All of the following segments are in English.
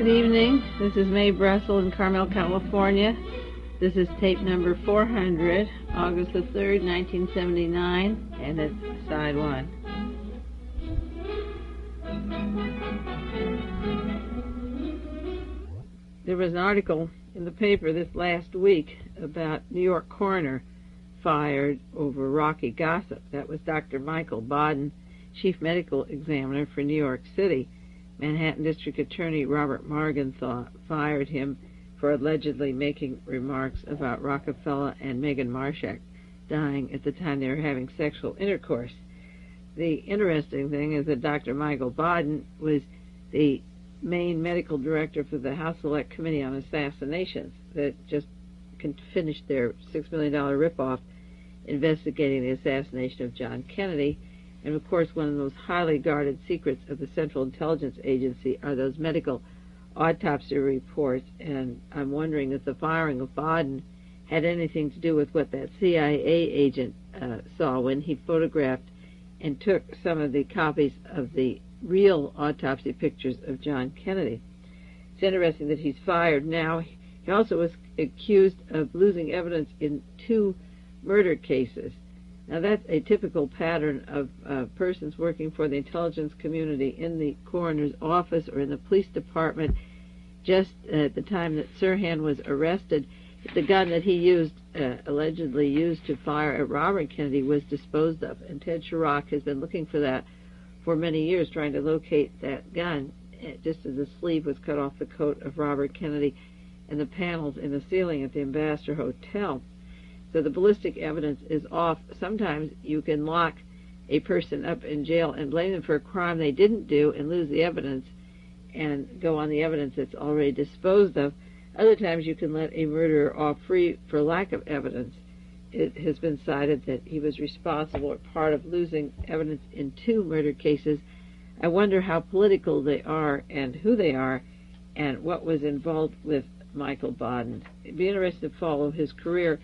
Good evening. This is Mae Brussell in Carmel, California. This is tape number 400, August the 3rd, 1979, and it's side one. There was an article in the paper this last week about New York coroner fired over rocky gossip. That was Dr. Michael Baden, chief medical examiner for New York City. Manhattan District Attorney Robert Morgan fired him for allegedly making remarks about Rockefeller and Meghan Marshak dying at the time they were having sexual intercourse. The interesting thing is that Dr. Michael Baden was the main medical director for the House Select Committee on Assassinations that just finished their $6 million ripoff investigating the assassination of John Kennedy. And, of course, one of the most highly guarded secrets of the Central Intelligence Agency are those medical autopsy reports. And I'm wondering if the firing of Baden had anything to do with what that CIA agent saw when he photographed and took some of the copies of the real autopsy pictures of John Kennedy. It's interesting that he's fired now. He also was accused of losing evidence in 2 murder cases. Now, that's a typical pattern of persons working for the intelligence community in the coroner's office or in the police department. Just at the time that Sirhan was arrested, the gun that he allegedly used to fire at Robert Kennedy was disposed of, and Ted Charach has been looking for that for many years, trying to locate that gun, just as the sleeve was cut off the coat of Robert Kennedy and the panels in the ceiling at the Ambassador Hotel. So the ballistic evidence is off. Sometimes you can lock a person up in jail and blame them for a crime they didn't do and lose the evidence and go on the evidence that's already disposed of. Other times you can let a murderer off free for lack of evidence. It has been cited that he was responsible or part of losing evidence in 2 murder cases. I wonder how political they are and who they are and what was involved with Michael Baden. It'd be interesting to follow his career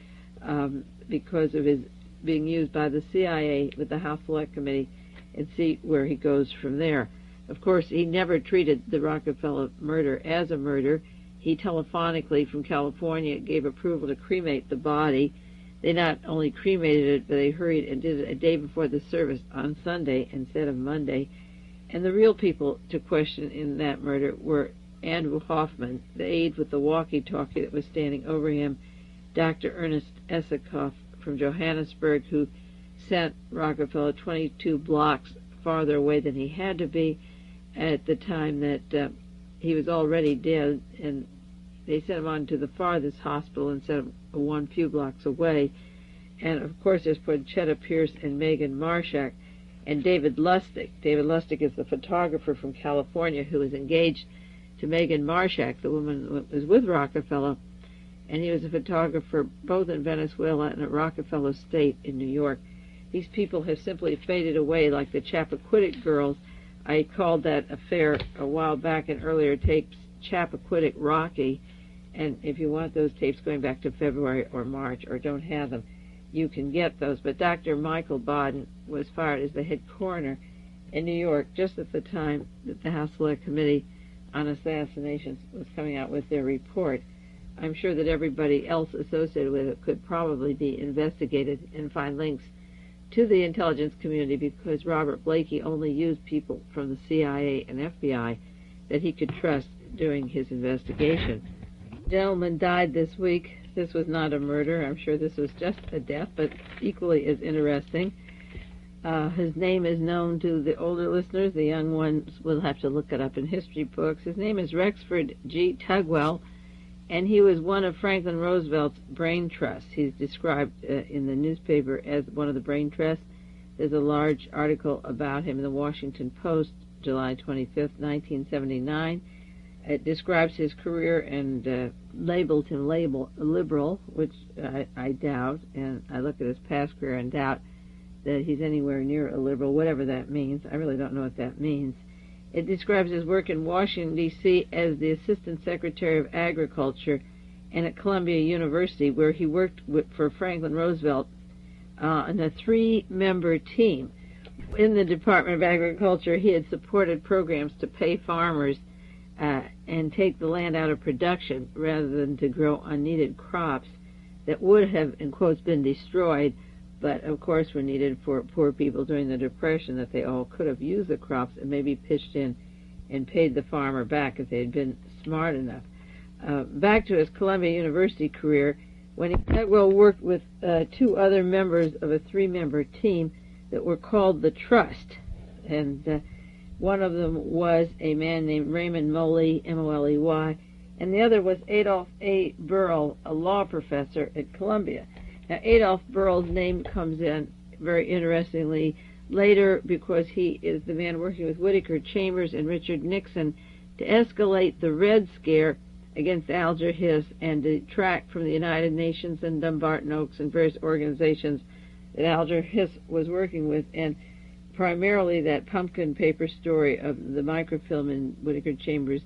because of his being used by the CIA with the House Select Committee and see where he goes from there. Of course, he never treated the Rockefeller murder as a murder. He telephonically from California gave approval to cremate the body. They not only cremated it, but they hurried and did it a day before the service on Sunday instead of Monday. And the real people to question in that murder were Andrew Hoffman, the aide with the walkie-talkie that was standing over him, Dr. Ernest Esikoff from Johannesburg, who sent Rockefeller 22 blocks farther away than he had to be at the time that he was already dead, and they sent him on to the farthest hospital instead of one few blocks away. And, of course, there's Porchetta Pierce and Meghan Marshak and David Lustig. David Lustig is the photographer from California who was engaged to Meghan Marshak, the woman who was with Rockefeller, and he was a photographer both in Venezuela and at Rockefeller Estate in New York. These people have simply faded away like the Chappaquiddick girls. I called that affair a while back in earlier tapes Chappaquiddick Rocky, and if you want those tapes going back to February or March or don't have them, you can get those. But Dr. Michael Baden was fired as the head coroner in New York just at the time that the House Select Committee on Assassinations was coming out with their report. I'm sure that everybody else associated with it could probably be investigated and find links to the intelligence community because Robert Blakey only used people from the CIA and FBI that he could trust during his investigation. A gentleman died this week. This was not a murder. I'm sure this was just a death, but equally as interesting. His name is known to the older listeners. The young ones will have to look it up in history books. His name is Rexford G. Tugwell, and he was one of Franklin Roosevelt's brain trusts. He's described in the newspaper as one of the brain trusts. There's a large article about him in the Washington Post, July 25th, 1979. It describes his career and labels him liberal, which I doubt, and I look at his past career and doubt that he's anywhere near a liberal, whatever that means. I really don't know what that means. It describes his work in Washington, D.C. as the Assistant Secretary of Agriculture and at Columbia University, where he worked for Franklin Roosevelt on a 3-member team. In the Department of Agriculture, he had supported programs to pay farmers and take the land out of production rather than to grow unneeded crops that would have, in quotes, been destroyed, but of course were needed for poor people during the Depression, that they all could have used the crops and maybe pitched in and paid the farmer back if they had been smart enough. Back to his Columbia University career, when Tugwell worked with two other members of a three-member team that were called the Trust, and one of them was a man named Raymond Moley, M-O-L-E-Y, and the other was Adolph A. Burrell, a law professor at Columbia. Now, Adolph Burrell's name comes in very interestingly later because he is the man working with Whittaker Chambers and Richard Nixon to escalate the Red Scare against Alger Hiss and detract from the United Nations and Dumbarton Oaks and various organizations that Alger Hiss was working with, and primarily that pumpkin paper story of the microfilm in Whittaker Chambers'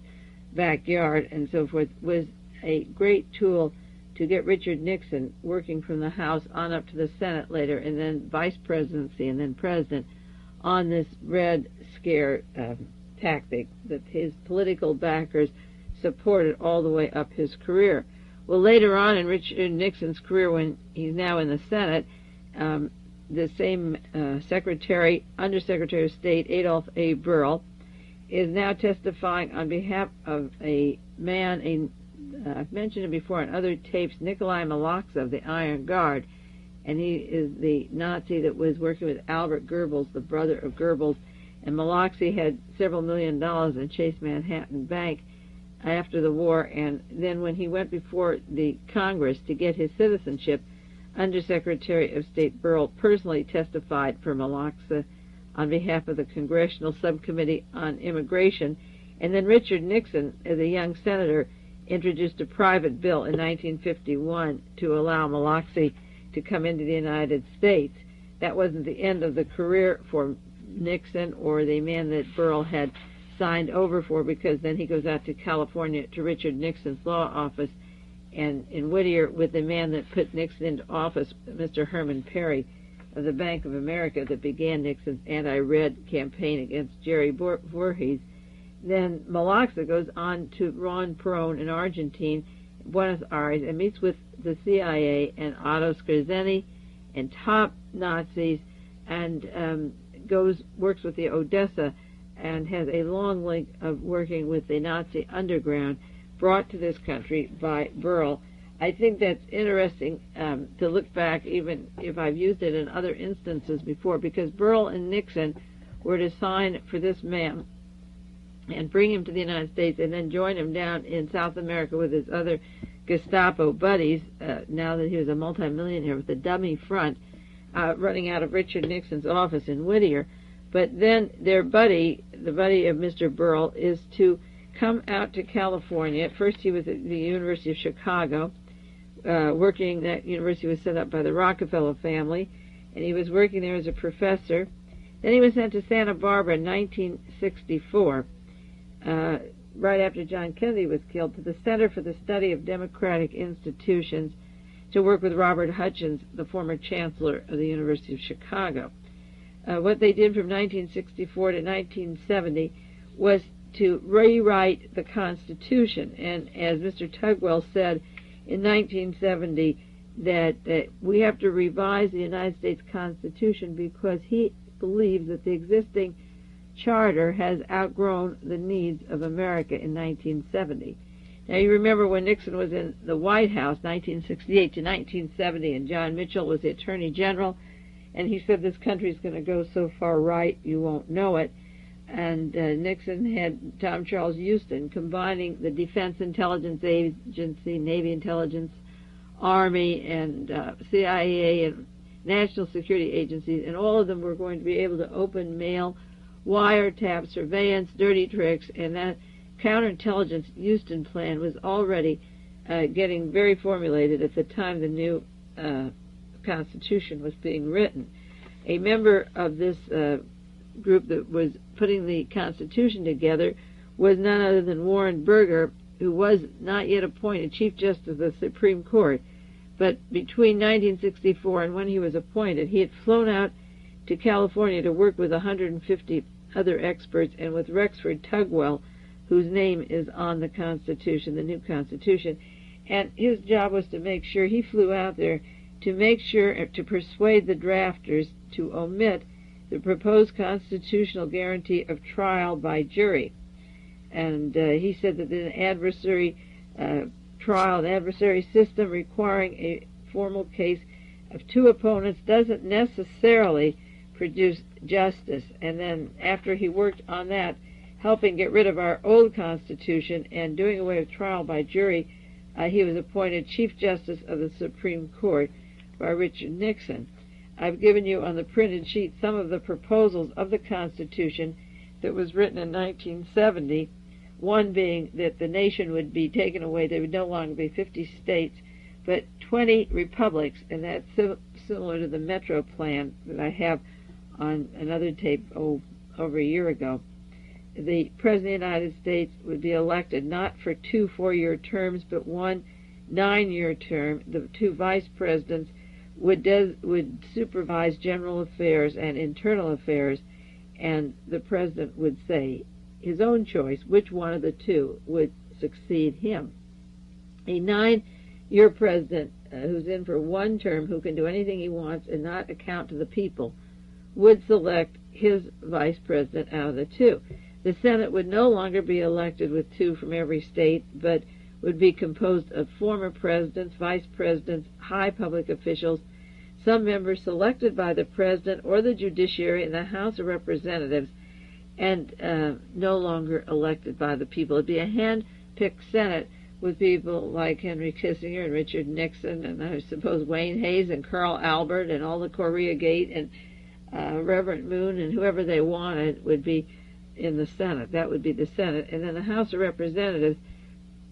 backyard and so forth was a great tool to get Richard Nixon working from the House on up to the Senate later, and then vice presidency and then president, on this Red Scare tactic that his political backers supported all the way up his career. Well, later on in Richard Nixon's career, when he's now in the Senate, the same Undersecretary of State, Adolph A. Burrell, is now testifying on behalf of a man, I've mentioned him before on other tapes, Nikolai Malaksa of the Iron Guard, and he is the Nazi that was working with Albert Goebbels, the brother of Goebbels, and Malaksa had several $1 million in Chase Manhattan Bank after the war, and then when he went before the Congress to get his citizenship, Undersecretary of State Burrell personally testified for Malaksa on behalf of the Congressional Subcommittee on Immigration, and then Richard Nixon, as a young senator, introduced a private bill in 1951 to allow Malaksa to come into the United States. That wasn't the end of the career for Nixon or the man that Burrell had signed over for, because then he goes out to California to Richard Nixon's law office, and in Whittier with the man that put Nixon into office, Mr. Herman Perry of the Bank of America, that began Nixon's anti-Red campaign against Jerry Voorhees. Then Malaksa goes on to Ron Perón in Argentine, Buenos Aires, and meets with the CIA and Otto Skorzeny and top Nazis, and works with the Odessa, and has a long link of working with the Nazi underground brought to this country by Burrell. I think that's interesting to look back, even if I've used it in other instances before, because Burrell and Nixon were to sign for this man and bring him to the United States and then join him down in South America with his other Gestapo buddies, now that he was a multimillionaire with a dummy front, running out of Richard Nixon's office in Whittier. But then their buddy, the buddy of Mr. Burrell, is to come out to California. At first he was at the University of Chicago, working. That university was set up by the Rockefeller family, and he was working there as a professor. Then he was sent to Santa Barbara in 1964, right after John Kennedy was killed, to the Center for the Study of Democratic Institutions, to work with Robert Hutchins, the former chancellor of the University of Chicago. What they did from 1964 to 1970 was to rewrite the Constitution, and as Mr. Tugwell said in 1970, that we have to revise the United States Constitution because he believes that the existing charter has outgrown the needs of America in 1970. Now, you remember when Nixon was in the White House, 1968 to 1970, and John Mitchell was the Attorney General, and he said this country is going to go so far right you won't know it. And Nixon had Tom Charles Houston combining the Defense Intelligence Agency, Navy Intelligence, Army, and CIA, and national security agencies, and all of them were going to be able to open mail, wiretap, surveillance, dirty tricks, and that counterintelligence Houston plan was already getting very formulated at the time the new Constitution was being written. A member of this group that was putting the Constitution together was none other than Warren Burger, who was not yet appointed Chief Justice of the Supreme Court. But between 1964 and when he was appointed, he had flown out to California to work with 150 other experts, and with Rexford Tugwell, whose name is on the Constitution, the new Constitution. And his job was to make sure, he flew out there to make sure, to persuade the drafters to omit the proposed constitutional guarantee of trial by jury. And he said that an adversary trial, an adversary system requiring a formal case of two opponents doesn't necessarily produce justice. And then after he worked on that, helping get rid of our old Constitution and doing away with trial by jury, he was appointed Chief Justice of the Supreme Court by Richard Nixon. I've given you on the printed sheet some of the proposals of the Constitution that was written in 1970, one being that the nation would be taken away. There would no longer be 50 states, but 20 republics, and that's similar to the Metro Plan that I have on another tape over a year ago. The President of the United States would be elected not for 2 4-year terms, but 1 9-year term. The 2 vice presidents would supervise general affairs and internal affairs, and the president would say his own choice which one of the 2 would succeed him. A 9-year president who's in for 1 term, who can do anything he wants and not account to the people, would select his vice president out of the 2. The Senate would no longer be elected with 2 from every state, but would be composed of former presidents, vice presidents, high public officials, some members selected by the president or the judiciary in the House of Representatives, and no longer elected by the people. It'd be a hand-picked Senate with people like Henry Kissinger and Richard Nixon, and I suppose Wayne Hayes and Carl Albert and all the Korea Gate and Reverend Moon and whoever they wanted would be in the Senate. That would be the Senate. And then the House of Representatives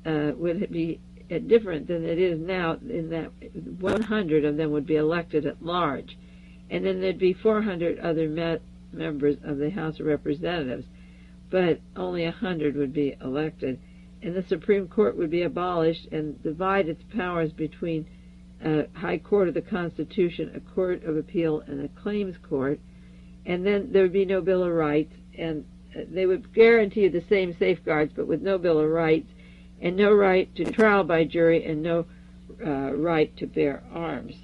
would be different than it is now, in that 100 of them would be elected at large. And then there'd be 400 other members of the House of Representatives, but only 100 would be elected. And the Supreme Court would be abolished and divide its powers between a High Court of the Constitution, a Court of Appeal, and a Claims Court. And then there would be no Bill of Rights, and they would guarantee the same safeguards, but with no Bill of Rights, and no right to trial by jury, and no right to bear arms.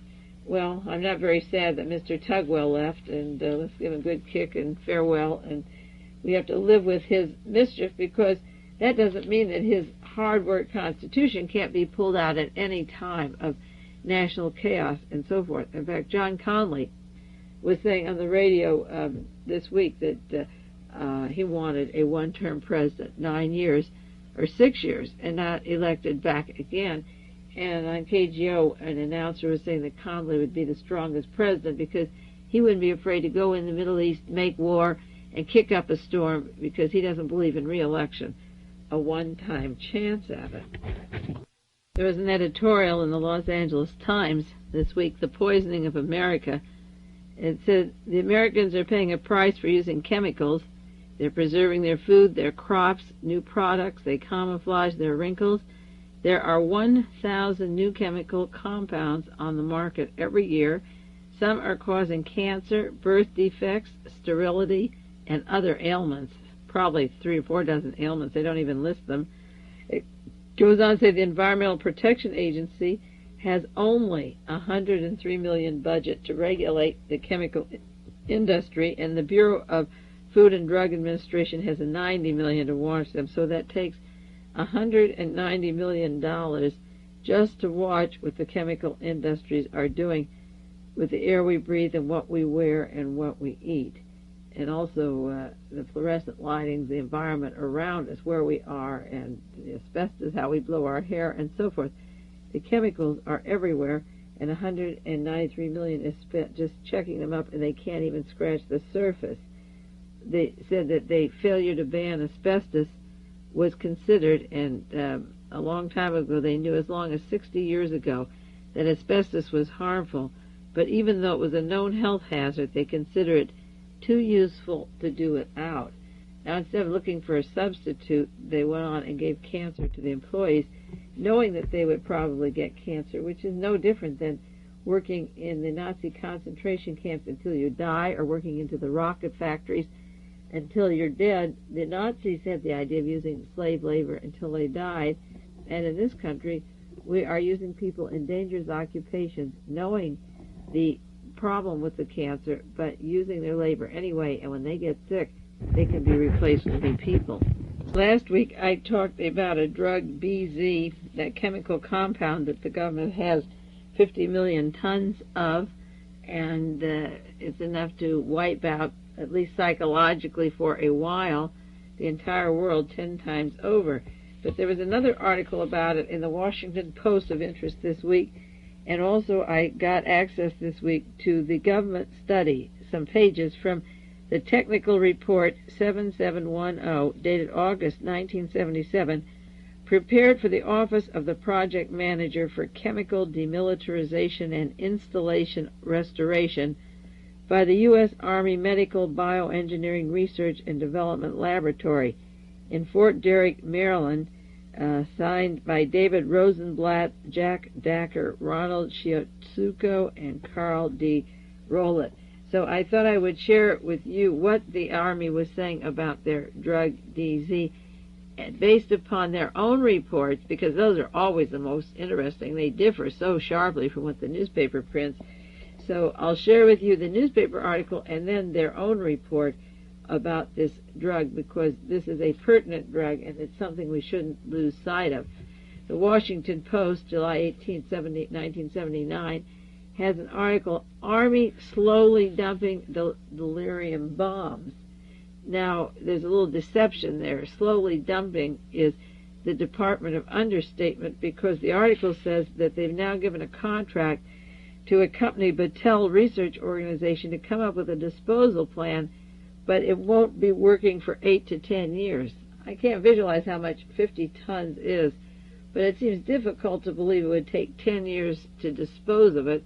Well, I'm not very sad that Mr. Tugwell left, and let's give him a good kick and farewell, and we have to live with his mischief, because that doesn't mean that his hard work Constitution can't be pulled out at any time of national chaos and so forth. In fact, John Connally was saying on the radio this week that he wanted a 1-term president, 9 years or 6 years, and not elected back again. And on KGO, an announcer was saying that Connally would be the strongest president because he wouldn't be afraid to go in the Middle East, make war, and kick up a storm, because he doesn't believe in re-election. A one-time chance at it. There was an editorial in the Los Angeles Times this week, The Poisoning of America. It said, the Americans are paying a price for using chemicals. They're preserving their food, their crops, new products. They camouflage their wrinkles. There are 1,000 new chemical compounds on the market every year. Some are causing cancer, birth defects, sterility, and other ailments. Probably 3 or 4 dozen ailments. They don't even list them. It goes on to say the Environmental Protection Agency has only $103 million budget to regulate the chemical industry, and the Bureau of Food and Drug Administration has a $90 million to watch them. So that takes $190 million just to watch what the chemical industries are doing with the air we breathe and what we wear and what we eat. And also the fluorescent lighting, the environment around us, where we are, and the asbestos, how we blow our hair, and so forth. The chemicals are everywhere, and $193 million is spent just checking them up, and they can't even scratch the surface. They said that the failure to ban asbestos was considered, and a long time ago, they knew as long as 60 years ago that asbestos was harmful, but even though it was a known health hazard, they consider it too useful to do without. Now, instead of looking for a substitute, they went on and gave cancer to the employees, knowing that they would probably get cancer, which is no different than working in the Nazi concentration camps until you die, or working into the rocket factories until you're dead. The Nazis had the idea of using slave labor until they died, and in this country we are using people in dangerous occupations, knowing the problem with the cancer, but using their labor anyway, and when they get sick, they can be replaced with new people. Last week I talked about a drug, BZ, that chemical compound that the government has 50 million tons of, and it's enough to wipe out, at least psychologically for a while, the entire world 10 times over. But there was another article about it in the Washington Post of interest this week, and also I got access this week to the government study, some pages from the Technical Report 7710, dated August 1977, prepared for the Office of the Project Manager for Chemical Demilitarization and Installation Restoration by the U.S. Army Medical Bioengineering Research and Development Laboratory in Fort Derrick, Maryland, signed by David Rosenblatt, Jack Dacker, Ronald Shiotsuko, and Carl D. Rowlett. So I thought I would share with you what the Army was saying about their drug DZ, based upon their own reports, because those are always the most interesting. They differ so sharply from what the newspaper prints. So I'll share with you the newspaper article and then their own report about this drug, because this is a pertinent drug and it's something we shouldn't lose sight of. The Washington Post, July 18, 1979, has an article, Army Slowly Dumping Delirium Bombs. Now, there's a little deception there. Slowly dumping is the Department of Understatement, because the article says that they've now given a contract to a company, Battelle Research Organization, to come up with a disposal plan, but it won't be working for 8 to 10 years. I can't visualize how much 50 tons is, but it seems difficult to believe it would take 10 years to dispose of it.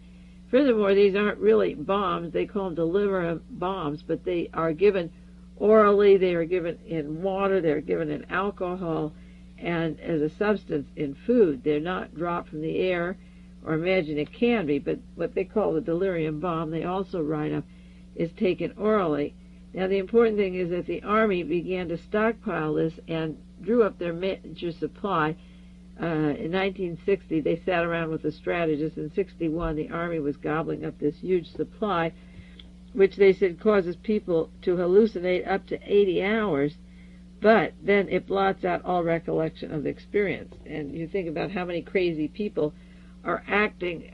Furthermore, these aren't really bombs. They call them delirium bombs, but they are given orally, they are given in water, they are given in alcohol, and as a substance in food. They're not dropped from the air, or imagine it can be, but what they call the delirium bomb, they also write up, is taken orally. Now, the important thing is that the Army began to stockpile this and drew up their major supply. In 1960, they sat around with the strategists. In 61, the Army was gobbling up this huge supply, which they said causes people to hallucinate up to 80 hours, but then it blots out all recollection of the experience. And you think about how many crazy people are acting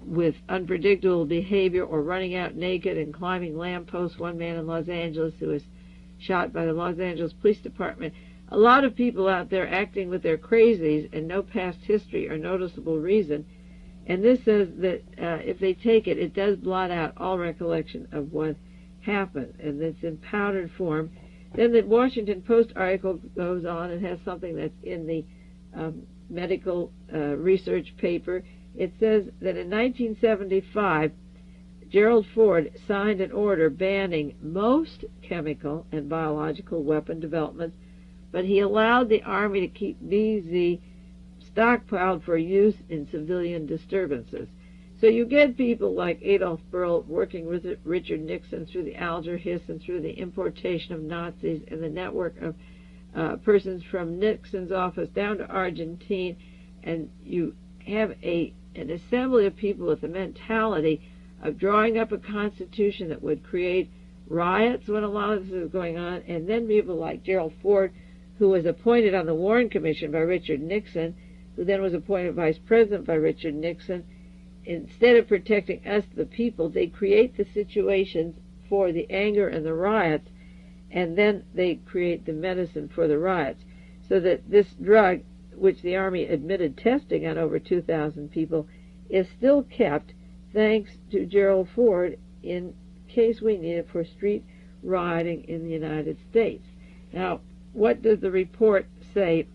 with unpredictable behavior, or running out naked and climbing lampposts. One man in Los Angeles who was shot by the Los Angeles Police Department. A lot of people out there acting with their crazies and no past history or noticeable reason. And this says that if they take it, it does blot out all recollection of what happened, and it's in powdered form. Then the Washington Post article goes on and has something that's in the medical research paper. It says that in 1975, Gerald Ford signed an order banning most chemical and biological weapon developments, but he allowed the Army to keep BZ stockpiled for use in civilian disturbances. So you get people like Adolf Berle working with Richard Nixon through the Alger Hiss and through the importation of Nazis and the network of persons from Nixon's office down to Argentine, and you have an assembly of people with the mentality of drawing up a constitution that would create riots when a lot of this is going on, and then people like Gerald Ford, who was appointed on the Warren Commission by Richard Nixon, who then was appointed vice president by Richard Nixon. Instead of protecting us, the people, they create the situations for the anger and the riots, and then they create the medicine for the riots. So that this drug, which the Army admitted testing on over 2,000 people, is still kept thanks to Gerald Ford in case we need it for street rioting in the United States. Now, what does the report say?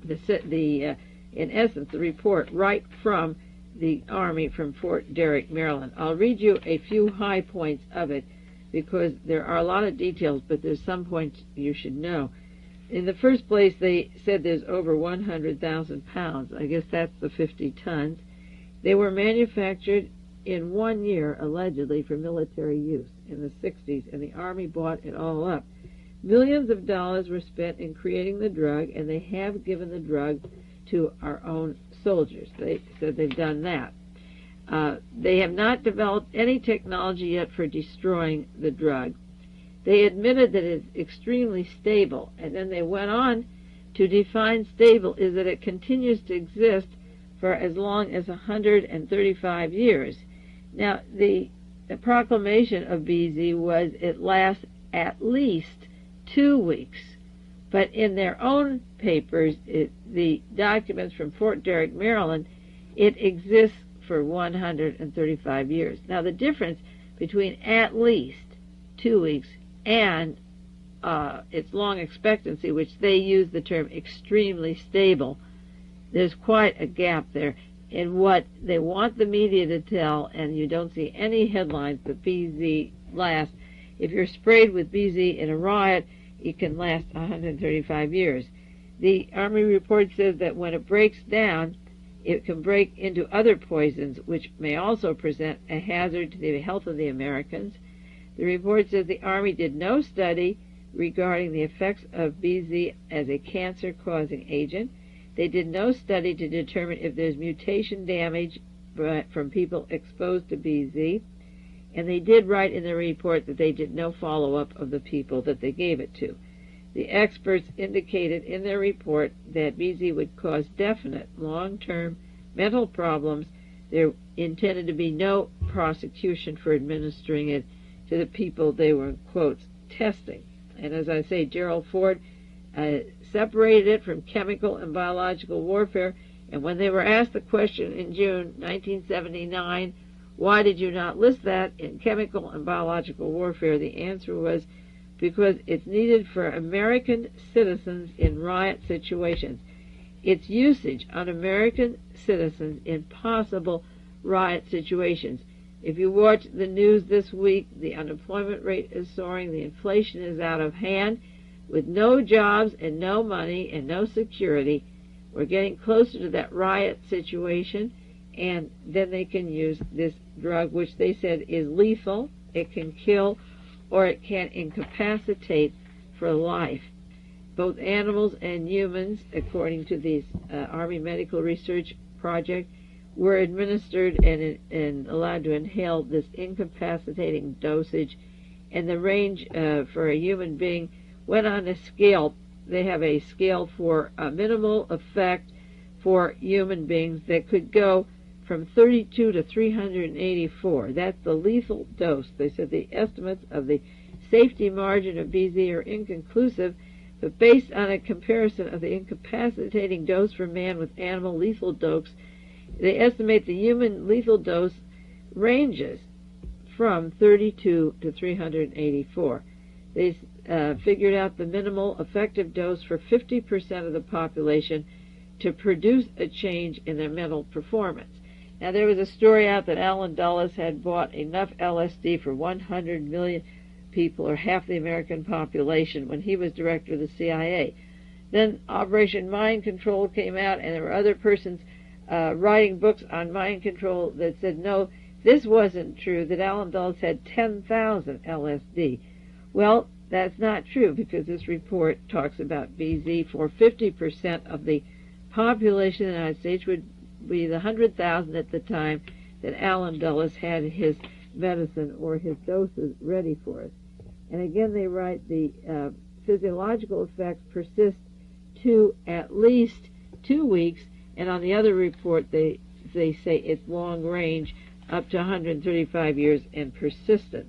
In essence, the report right from the Army from Fort Derrick, Maryland. I'll read you a few high points of it, because there are a lot of details, but there's some points you should know. In the first place, they said there's over 100,000 pounds. I guess that's the 50 tons. They were manufactured in 1 year, allegedly, for military use in the 60s, and the Army bought it all up. Millions of dollars were spent in creating the drug, and they have given the drug to our own soldiers. They said they've done that. They have not developed any technology yet for destroying the drug. They admitted that it's extremely stable, and then they went on to define stable is that it continues to exist for as long as 135 years. Now, the proclamation of BZ was it lasts at least 2 weeks, but in their own papers, the documents from Fort Derrick, Maryland, it exists for 135 years. Now, the difference between at least 2 weeks and its long expectancy, which they use the term extremely stable, there's quite a gap there in what they want the media to tell, and you don't see any headlines that BZ lasts. If you're sprayed with BZ in a riot, it can last 135 years. The Army report says that when it breaks down, it can break into other poisons, which may also present a hazard to the health of the Americans. The report says the Army did no study regarding the effects of BZ as a cancer-causing agent. They did no study to determine if there's mutation damage from people exposed to BZ. And they did write in the report that they did no follow-up of the people that they gave it to. The experts indicated in their report that BZ would cause definite long-term mental problems. There intended to be no prosecution for administering it to the people they were, in quotes, testing. And as I say, Gerald Ford separated it from chemical and biological warfare, and when they were asked the question in June 1979, why did you not list that in chemical and biological warfare, the answer was because it's needed for American citizens in riot situations. Its usage on American citizens in possible riot situations. If you watch the news this week, the unemployment rate is soaring, the inflation is out of hand. With no jobs and no money and no security, we're getting closer to that riot situation, and then they can use this drug, which they said is lethal. It can kill or it can incapacitate for life. Both animals and humans, according to this Army Medical Research Project, were administered and allowed to inhale this incapacitating dosage, and the range for a human being went on a scale. They have a scale for a minimal effect for human beings that could go from 32 to 384. That's the lethal dose. They said the estimates of the safety margin of BZ are inconclusive, but based on a comparison of the incapacitating dose for man with animal lethal dose, they estimate the human lethal dose ranges from 32 to 384. They figured out the minimal effective dose for 50% of the population to produce a change in their mental performance. Now, there was a story out that Allen Dulles had bought enough LSD for 100 million people, or half the American population, when he was director of the CIA. Then Operation Mind Control came out, and there were other persons writing books on mind control that said, no, this wasn't true, that Allen Dulles had 10,000 LSD. Well, that's not true, because this report talks about BZ for 50% of the population of the United States, would be the 100,000 at the time that Allen Dulles had his medicine or his doses ready for us. And again, they write the physiological effects persist to at least 2 weeks, and on the other report they say it's long range, up to 135 years, and persistent.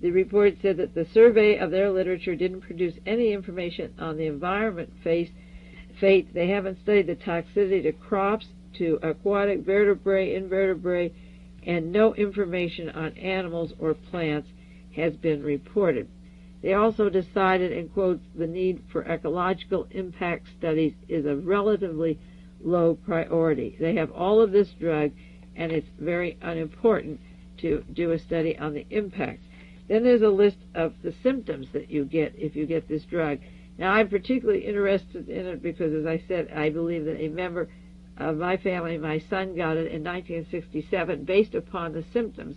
The report said that the survey of their literature didn't produce any information on the environment fate. They haven't studied the toxicity to crops, to aquatic vertebrae, invertebrate, and no information on animals or plants has been reported. They also decided, in quotes, the need for ecological impact studies is a relatively low priority. They have all of this drug, and it's very unimportant to do a study on the impact. Then there's a list of the symptoms that you get if you get this drug. Now, I'm particularly interested in it because, as I said, I believe that a member my family, my son got it in 1967 based upon the symptoms.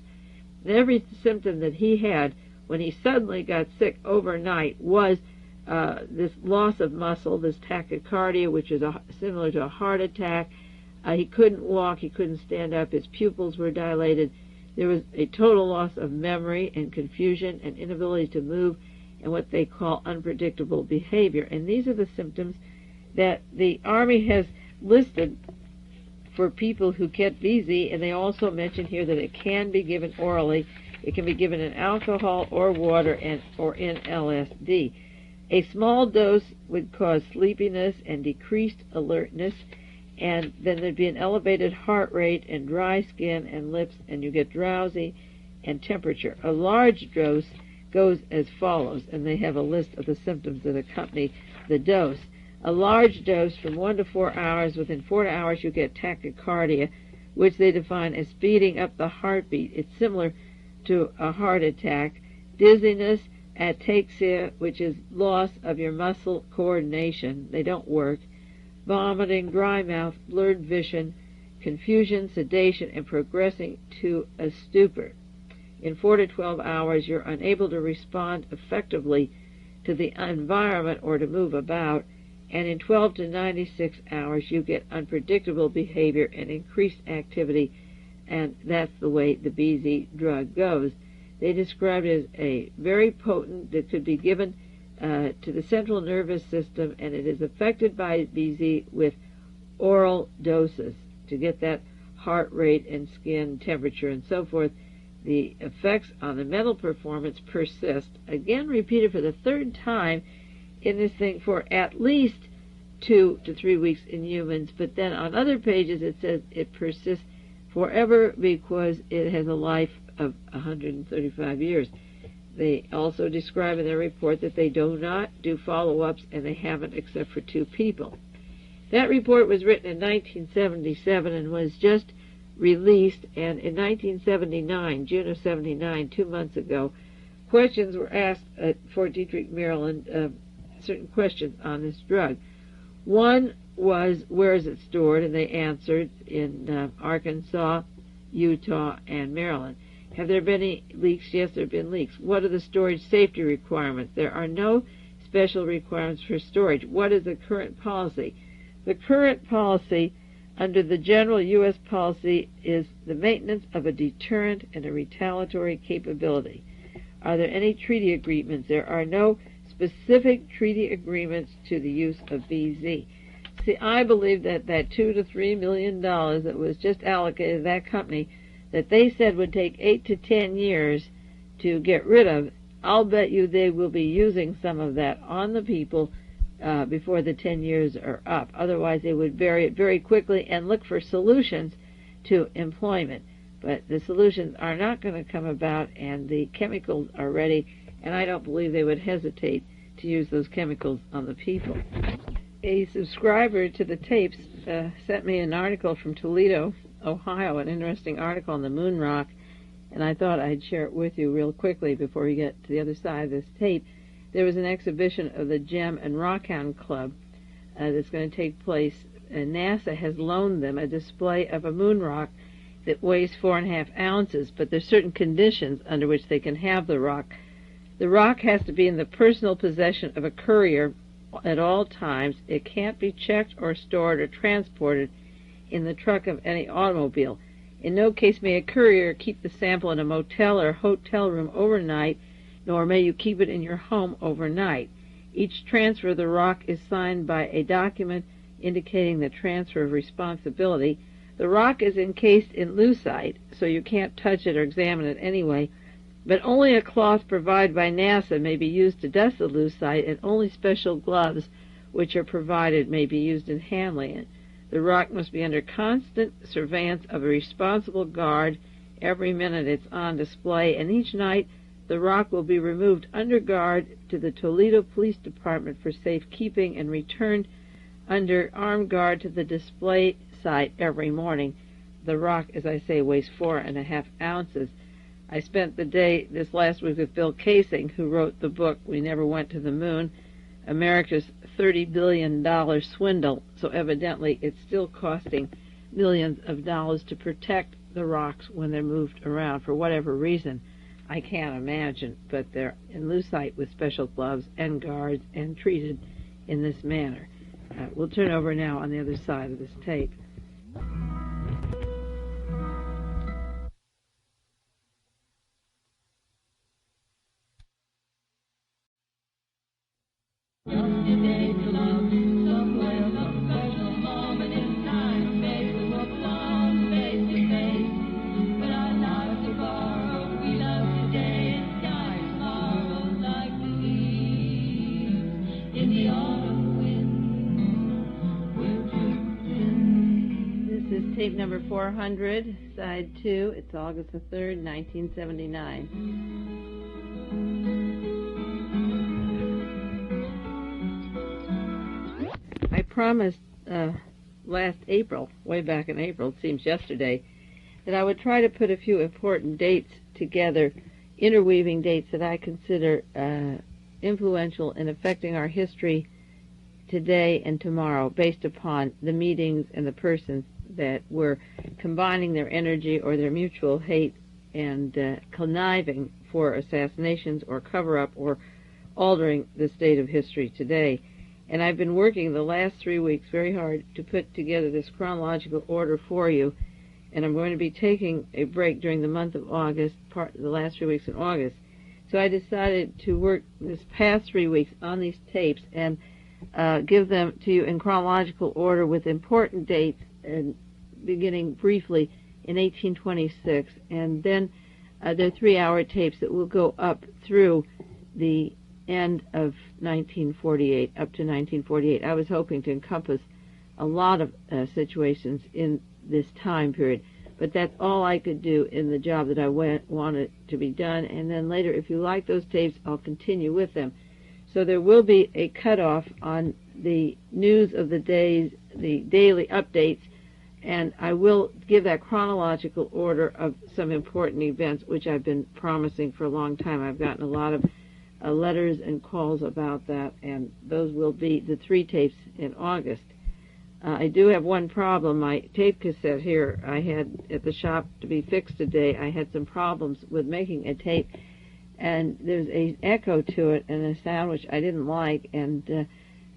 And every symptom that he had when he suddenly got sick overnight was this loss of muscle, this tachycardia, which is similar to a heart attack. He couldn't walk, he couldn't stand up, his pupils were dilated. There was a total loss of memory and confusion and inability to move and what they call unpredictable behavior. And these are the symptoms that the Army has listed for people who get VZ, and they also mention here that it can be given orally. It can be given in alcohol or water or in LSD. A small dose would cause sleepiness and decreased alertness, and then there'd be an elevated heart rate and dry skin and lips, and you get drowsy and temperature. A large dose goes as follows, and they have a list of the symptoms that accompany the dose. A large dose from 1 to 4 hours. Within 4 hours you get tachycardia, which they define as speeding up the heartbeat. It's similar to a heart attack. Dizziness, ataxia, which is loss of your muscle coordination. They don't work. Vomiting, dry mouth, blurred vision, confusion, sedation, and progressing to a stupor. In 4 to 12 hours, you're unable to respond effectively to the environment or to move about, and in 12 to 96 hours, you get unpredictable behavior and increased activity, and that's the way the BZ drug goes. They described it as a very potent that could be given to the central nervous system, and it is affected by BZ with oral doses to get that heart rate and skin temperature and so forth. The effects on the mental performance persist, again repeated for the third time in this thing, for at least 2 to 3 weeks in humans, but then on other pages it says it persists forever because it has a life of 135 years. They also describe in their report that they do not do follow-ups, and they haven't except for 2 people. That report was written in 1977 and was just released, and in 1979, June of 79, 2 months ago, questions were asked at Fort Detrick, Maryland, certain questions on this drug. One was, where is it stored? And they answered in Arkansas, Utah, and Maryland. Have there been any leaks? Yes, there have been leaks. What are the storage safety requirements? There are no special requirements for storage. What is the current policy? The current policy under the general U.S. policy is the maintenance of a deterrent and a retaliatory capability. Are there any treaty agreements? There are no specific treaty agreements to the use of BZ. See, I believe that that $2 to $3 million that was just allocated to that company that they said would take 8 to 10 years to get rid of, I'll bet you they will be using some of that on the people before the 10 years are up. Otherwise, they would bury it very quickly and look for solutions to employment. But the solutions are not going to come about, and the chemicals are ready, and I don't believe they would hesitate to use those chemicals on the people. A subscriber to the tapes sent me an article from Toledo, Ohio, an interesting article on the moon rock, and I thought I'd share it with you real quickly before we get to the other side of this tape. There was an exhibition of the Gem and Rockhound Club that's going to take place. NASA has loaned them a display of a moon rock that weighs 4.5 ounces, but there's certain conditions under which they can have the rock. The rock has to be in the personal possession of a courier at all times. It can't be checked or stored or transported in the trunk of any automobile. In no case may a courier keep the sample in a motel or hotel room overnight, nor may you keep it in your home overnight. Each transfer of the rock is signed by a document indicating the transfer of responsibility. The rock is encased in lucite, so you can't touch it or examine it anyway, but only a cloth provided by NASA may be used to dust the lucite, and only special gloves, which are provided, may be used in handling it. The rock must be under constant surveillance of a responsible guard every minute it's on display, and each night the rock will be removed under guard to the Toledo Police Department for safekeeping and returned under armed guard to the display site every morning. The rock, as I say, weighs 4.5 ounces. I spent the day this last week with Bill Casing, who wrote the book We Never Went to the Moon, America's $30 billion swindle, so evidently it's still costing millions of dollars to protect the rocks when they're moved around for whatever reason. I can't imagine, but they're in lucite with special gloves and guards and treated in this manner. We'll turn over now on the other side of this tape. Tape number 400, side 2. It's August the 3rd, 1979. I promised last April, way back in April, it seems yesterday, that I would try to put a few important dates together, interweaving dates that I consider influential in affecting our history today and tomorrow, based upon the meetings and the persons that were combining their energy or their mutual hate and conniving for assassinations or cover-up or altering the state of history today. And I've been working the last 3 weeks very hard to put together this chronological order for you, and I'm going to be taking a break during the month of August, the last 3 weeks in August. So I decided to work this past 3 weeks on these tapes and give them to you in chronological order with important dates, and beginning briefly in 1826, and then they're 3-hour tapes that will go up through the end of 1948, up to 1948. I was hoping to encompass a lot of situations in this time period, but that's all I could do in the job that I wanted to be done, and then later, if you like those tapes, I'll continue with them. So there will be a cutoff on the news of the days, the daily updates, and I will give that chronological order of some important events, which I've been promising for a long time. I've gotten a lot of letters and calls about that, and those will be the 3 tapes in August. I do have one problem. My tape cassette here I had at the shop to be fixed today. I had some problems with making a tape, and there's an echo to it and a sound which I didn't like, and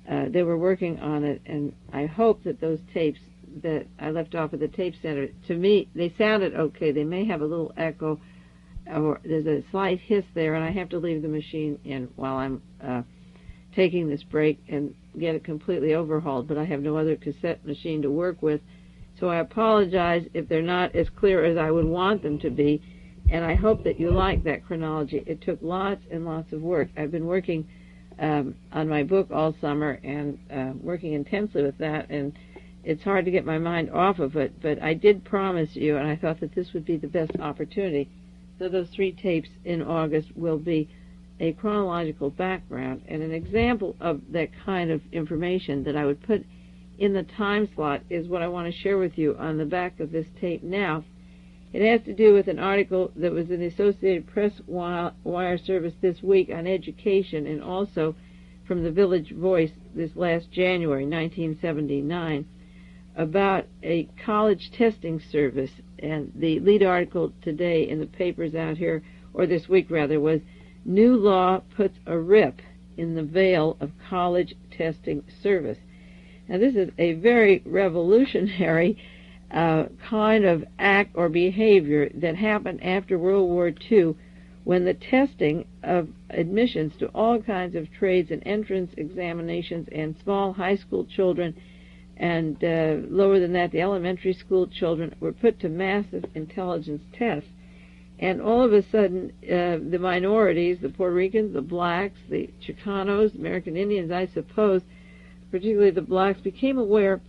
they were working on it, and I hope that those tapes that I left off at the tape center, to me, they sounded okay. They may have a little echo, or there's a slight hiss there, and I have to leave the machine in while I'm taking this break and get it completely overhauled, but I have no other cassette machine to work with, so I apologize if they're not as clear as I would want them to be, and I hope that you like that chronology. It took lots and lots of work. I've been working on my book all summer and working intensely with that, and it's hard to get my mind off of it, but I did promise you, and I thought that this would be the best opportunity. So those 3 tapes in August will be a chronological background and an example of that kind of information that I would put in the time slot is what I want to share with you on the back of this tape now. It has to do with an article that was in the Associated Press wire service this week on education, and also from the Village Voice this last January, 1979, about a college testing service. And the lead article today in the papers out here, or this week rather, was "New Law Puts a Rip in the Veil of College Testing Service." Now this is a very revolutionary kind of act or behavior that happened after World War II, when the testing of admissions to all kinds of trades and entrance examinations and small high school children and lower than that, the elementary school children were put to massive intelligence tests. And all of a sudden, the minorities, the Puerto Ricans, the blacks, the Chicanos, American Indians, I suppose, particularly the blacks, became aware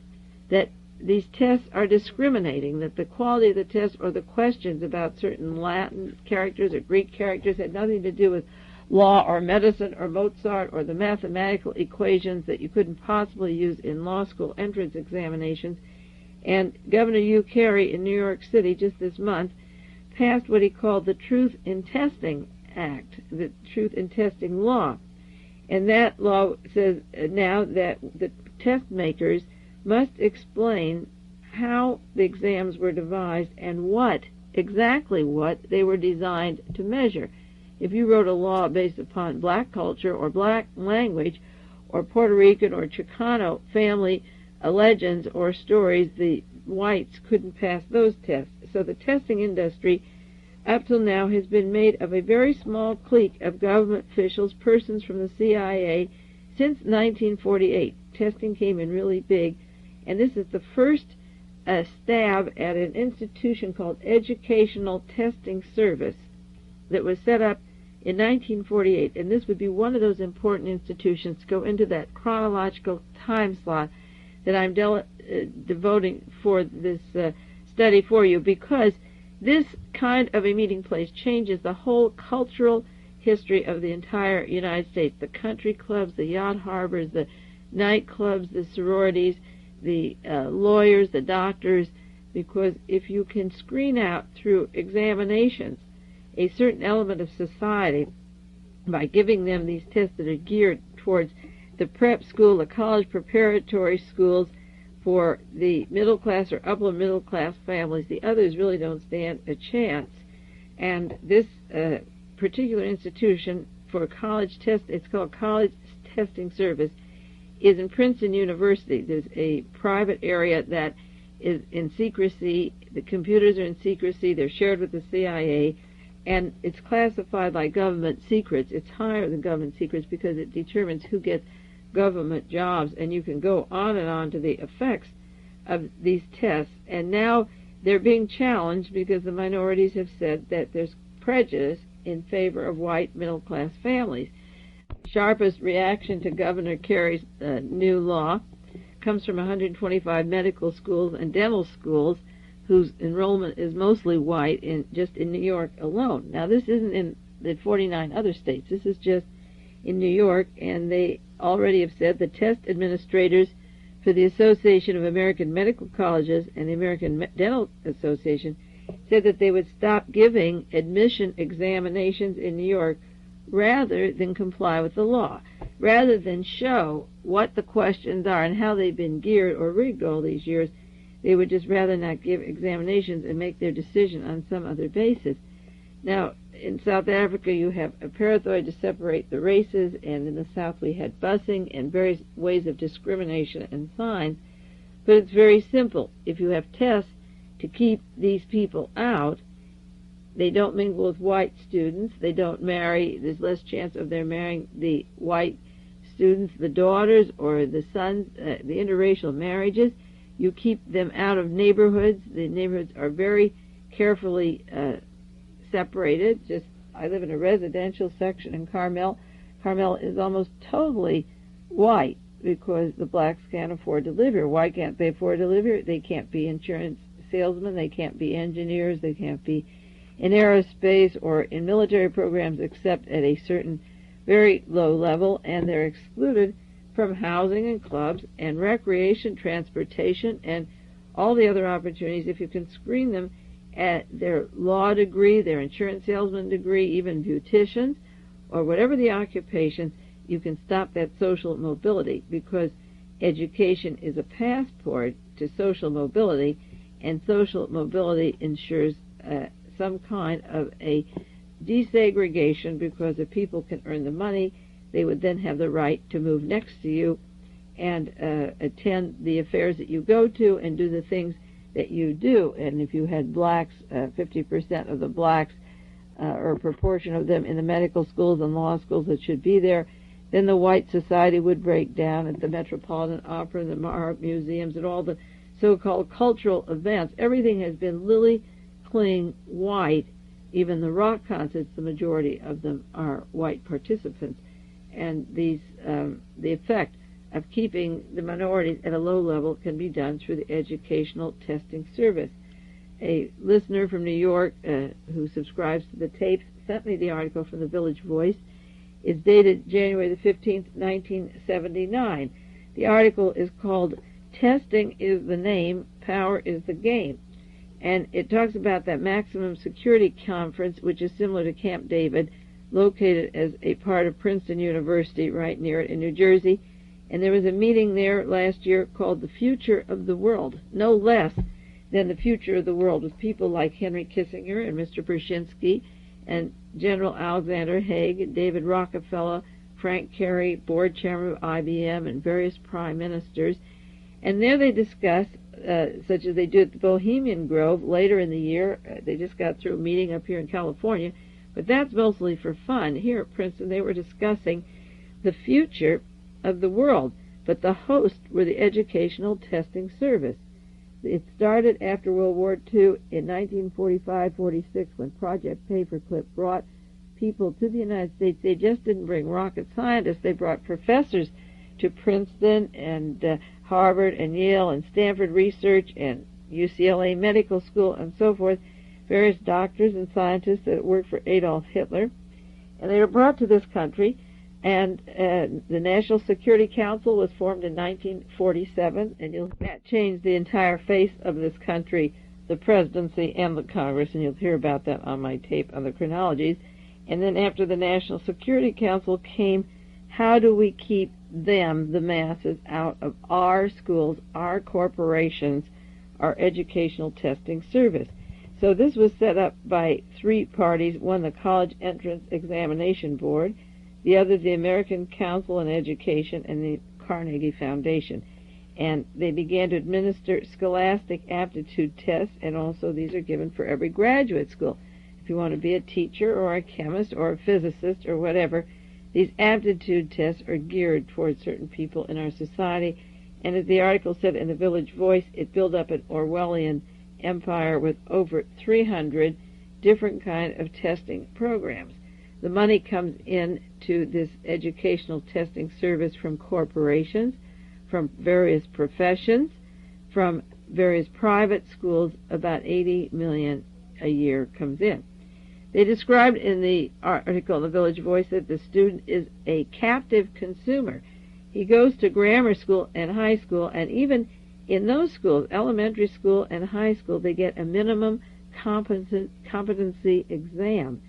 that these tests are discriminating, that the quality of the tests or the questions about certain Latin characters or Greek characters had nothing to do with law or medicine or Mozart or the mathematical equations that you couldn't possibly use in law school entrance examinations. And Governor Hugh Carey in New York City just this month passed what he called the Truth in Testing Act, the Truth in Testing Law. And that law says now that the test makers must explain how the exams were devised and exactly what they were designed to measure. If you wrote a law based upon black culture or black language or Puerto Rican or Chicano family legends or stories, the whites couldn't pass those tests. So the testing industry up till now has been made of a very small clique of government officials, persons from the CIA, since 1948. Testing came in really big, and this is the first stab at an institution called Educational Testing Service that was set up in 1948, and this would be one of those important institutions to go into that chronological time slot that I'm devoting for this study for you, because this kind of a meeting place changes the whole cultural history of the entire United States. The country clubs, the yacht harbors, the nightclubs, the sororities, the lawyers, the doctors, because if you can screen out through examinations a certain element of society by giving them these tests that are geared towards the prep school, the college preparatory schools for the middle class or upper middle class families, the others really don't stand a chance. And this particular institution for college test, it's called College Testing Service, is in Princeton University. There's a private area that is in secrecy. The computers are in secrecy. They're shared with the CIA, and it's classified like government secrets. It's higher than government secrets because it determines who gets government jobs, and you can go on and on to the effects of these tests. And now they're being challenged because the minorities have said that there's prejudice in favor of white middle-class families. Sharpest reaction to Governor Kerry's new law comes from 125 medical schools and dental schools whose enrollment is mostly white just in New York alone. Now, this isn't in the 49 other states. This is just in New York, and they already have said the test administrators for the Association of American Medical Colleges and the American Dental Association said that they would stop giving admission examinations in New York rather than comply with the law, rather than show what the questions are and how they've been geared or rigged all these years. They would just rather not give examinations and make their decision on some other basis. Now, in South Africa, you have apartheid to separate the races, and in the South we had busing and various ways of discrimination and signs. But it's very simple. If you have tests to keep these people out, they don't mingle with white students, they don't marry, there's less chance of their marrying the white students, the daughters or the sons, the interracial marriages. You keep them out of neighborhoods. The neighborhoods are very carefully separated. I live in a residential section in Carmel. Carmel is almost totally white because the blacks can't afford to live here. Why can't they afford to live here? They can't be insurance salesmen, they can't be engineers, they can't be in aerospace or in military programs except at a certain very low level, and they're excluded from housing and clubs and recreation, transportation, and all the other opportunities. If you can screen them at their law degree, their insurance salesman degree, even beauticians, or whatever the occupation, you can stop that social mobility, because education is a passport to social mobility, and social mobility ensures some kind of a desegregation, because if people can earn the money, they would then have the right to move next to you and attend the affairs that you go to and do the things that you do. And if you had blacks, 50% of the blacks, or a proportion of them in the medical schools and law schools that should be there, then the white society would break down at the Metropolitan Opera and the art museums and all the so-called cultural events. Everything has been lily cling white. Even the rock concerts, the majority of them are white participants. And these, the effect of keeping the minorities at a low level can be done through the Educational Testing Service. A listener from New York who subscribes to the tapes sent me the article from the Village Voice. It's dated January the 15th, 1979. The article is called "Testing is the Name, Power is the Game." And it talks about that maximum security conference, which is similar to Camp David, located as a part of Princeton University right near it in New Jersey. And there was a meeting there last year called The Future of the World, no less than The Future of the World, with people like Henry Kissinger and Mr. Brzezinski and General Alexander Haig, David Rockefeller, Frank Kerry, board chairman of IBM, and various prime ministers. And there they discuss, such as they do at the Bohemian Grove later in the year. They just got through a meeting up here in California, but that's mostly for fun. Here at Princeton, they were discussing the future of the world, but the hosts were the Educational Testing Service. It started after World War II in 1945-46 when Project Paperclip brought people to the United States. They just didn't bring rocket scientists. They brought professors to Princeton and Harvard and Yale and Stanford Research and UCLA Medical School and so forth, various doctors and scientists that worked for Adolf Hitler. And they were brought to this country, and the National Security Council was formed in 1947, and that changed the entire face of this country, the presidency and the Congress, and you'll hear about that on my tape on the chronologies. And then after the National Security Council came, how do we keep them, the masses, out of our schools, our corporations, our educational testing service? So this was set up by three parties, one the College Entrance Examination Board, the other the American Council on Education, and the Carnegie Foundation. And they began to administer scholastic aptitude tests, and also these are given for every graduate school. If you want to be a teacher or a chemist or a physicist or whatever, these aptitude tests are geared towards certain people in our society. And as the article said in the Village Voice, it built up an Orwellian empire with over 300 different kind of testing programs. The money comes in to this educational testing service from corporations, from various professions, from various private schools. About $80 million a year comes in. They described in the article in the Village Voice that the student is a captive consumer. He goes to grammar school and high school, and even in those schools, elementary school and high school, they get a minimum competency exam.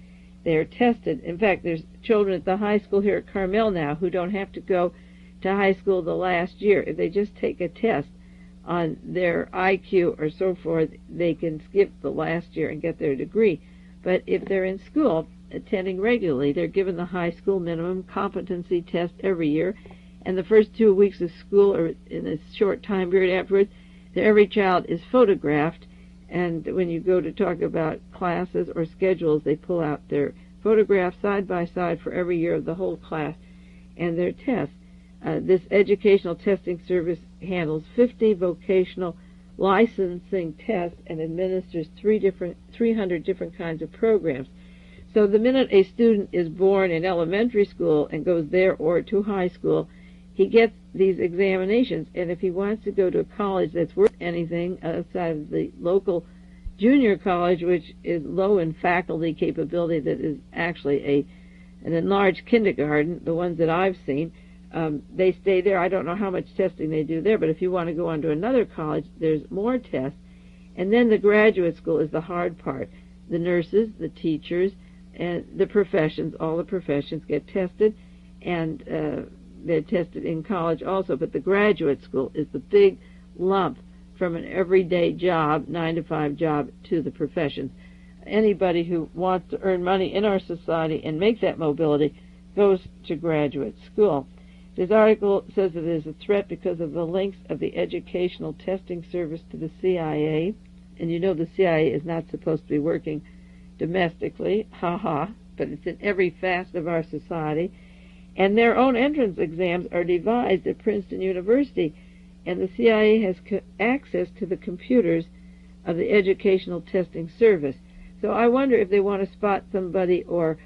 They are tested. In fact, there's children at the high school here at Carmel now who don't have to go to high school the last year. If they just take a test on their IQ or so forth, they can skip the last year and get their degree. But if they're in school, attending regularly, they're given the high school minimum competency test every year. And the first 2 weeks of school, or in a short time period afterwards, every child is photographed. And when you go to talk about classes or schedules, they pull out their photographs side by side for every year of the whole class and their tests. This educational testing service handles 50 vocational licensing tests and administers 300 different kinds of programs. So the minute a student is born in elementary school and goes there or to high school, he gets these examinations, and if he wants to go to a college that's worth anything outside of the local junior college, which is low in faculty capability, that is actually an enlarged kindergarten, the ones that I've seen, they stay there. I don't know how much testing they do there, but if you want to go on to another college, there's more tests. And then the graduate school is the hard part. The nurses, the teachers, and the professions, all the professions get tested, and they're tested in college also, but the graduate school is the big lump from an everyday job, 9-to-5 job, to the professions. Anybody who wants to earn money in our society and make that mobility goes to graduate school. This article says that there's a threat because of the links of the Educational Testing Service to the CIA, and you know the CIA is not supposed to be working domestically, but it's in every facet of our society. And their own entrance exams are devised at Princeton University, and the CIA has access to the computers of the Educational Testing Service. So I wonder if they want to spot somebody or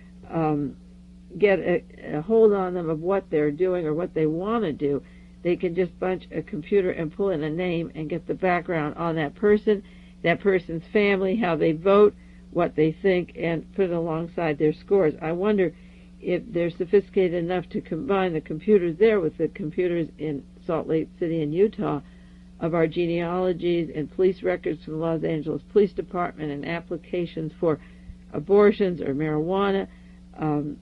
get a hold on them of what they're doing or what they want to do, they can just bunch a computer and pull in a name and get the background on that person's family, how they vote, what they think, and put it alongside their scores. I wonder if they're sophisticated enough to combine the computers there with the computers in Salt Lake City and Utah of our genealogies and police records from the Los Angeles Police Department and applications for abortions or marijuana,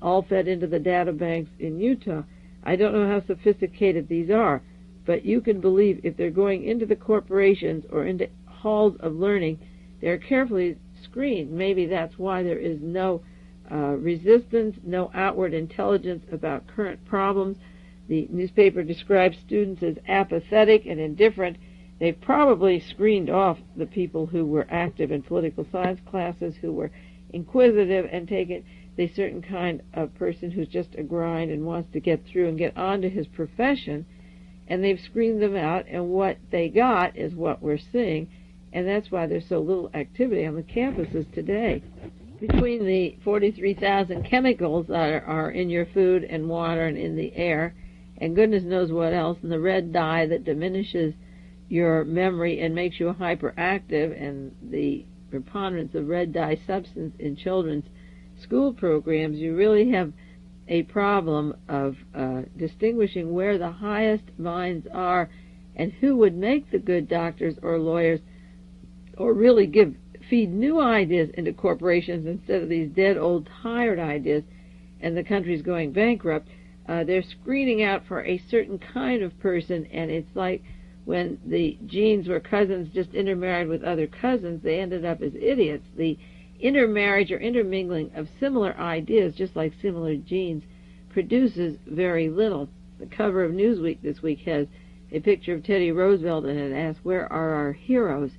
all fed into the data banks in Utah. I don't know how sophisticated these are, but you can believe if they're going into the corporations or into halls of learning, they're carefully screened. Maybe that's why there is no resistance, no outward intelligence about current problems. The newspaper describes students as apathetic and indifferent. They've probably screened off the people who were active in political science classes, who were inquisitive, and taken the certain kind of person who's just a grind and wants to get through and get on to his profession, and they've screened them out, and what they got is what we're seeing, and that's why there's so little activity on the campuses today. Between the 43,000 chemicals that are in your food and water and in the air, and goodness knows what else, and the red dye that diminishes your memory and makes you hyperactive, and the preponderance of red dye substance in children's school programs, you really have a problem of distinguishing where the highest minds are and who would make the good doctors or lawyers or really feed new ideas into corporations instead of these dead old tired ideas, and the country's going bankrupt. They're screening out for a certain kind of person, and it's like when the genes were cousins just intermarried with other cousins, they ended up as idiots. The intermarriage or intermingling of similar ideas, just like similar genes, produces very little. The cover of Newsweek this week has a picture of Teddy Roosevelt, and it asks, where are our heroes?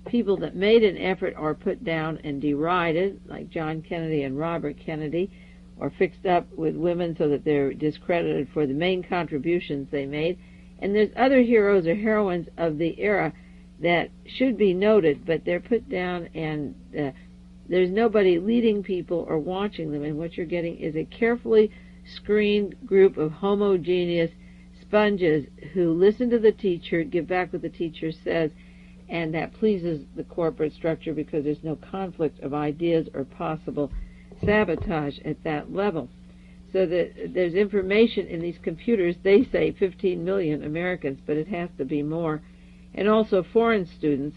People that made an effort are put down and derided, like John Kennedy and Robert Kennedy, or fixed up with women so that they're discredited for the main contributions they made. And there's other heroes or heroines of the era that should be noted, but they're put down, and there's nobody leading people or watching them, and what you're getting is a carefully screened group of homogeneous sponges who listen to the teacher, give back what the teacher says, and that pleases the corporate structure because there's no conflict of ideas or possible sabotage at that level. So that there's information in these computers. They say 15 million Americans, but it has to be more. And also foreign students,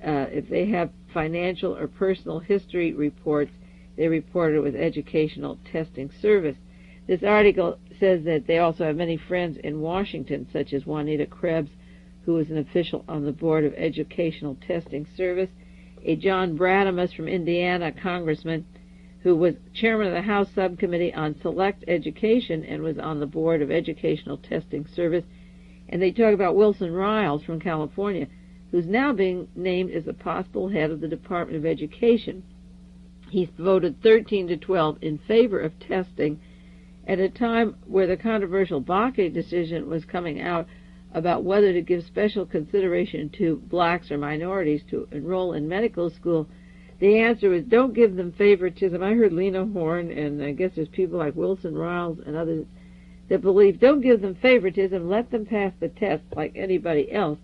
if they have financial or personal history reports, they report it with Educational Testing Service. This article says that they also have many friends in Washington, such as Juanita Krebs, who was an official on the board of Educational Testing Service, a John Bradamus from Indiana, congressman, who was chairman of the House Subcommittee on Select Education and was on the board of Educational Testing Service. And they talk about Wilson Riles from California, who's now being named as the possible head of the Department of Education. He's voted 13-12 in favor of testing at a time where the controversial Bakke decision was coming out about whether to give special consideration to blacks or minorities to enroll in medical school. The answer was, don't give them favoritism. I heard Lena Horne, and I guess there's people like Wilson Riles and others that believe, don't give them favoritism, let them pass the test like anybody else.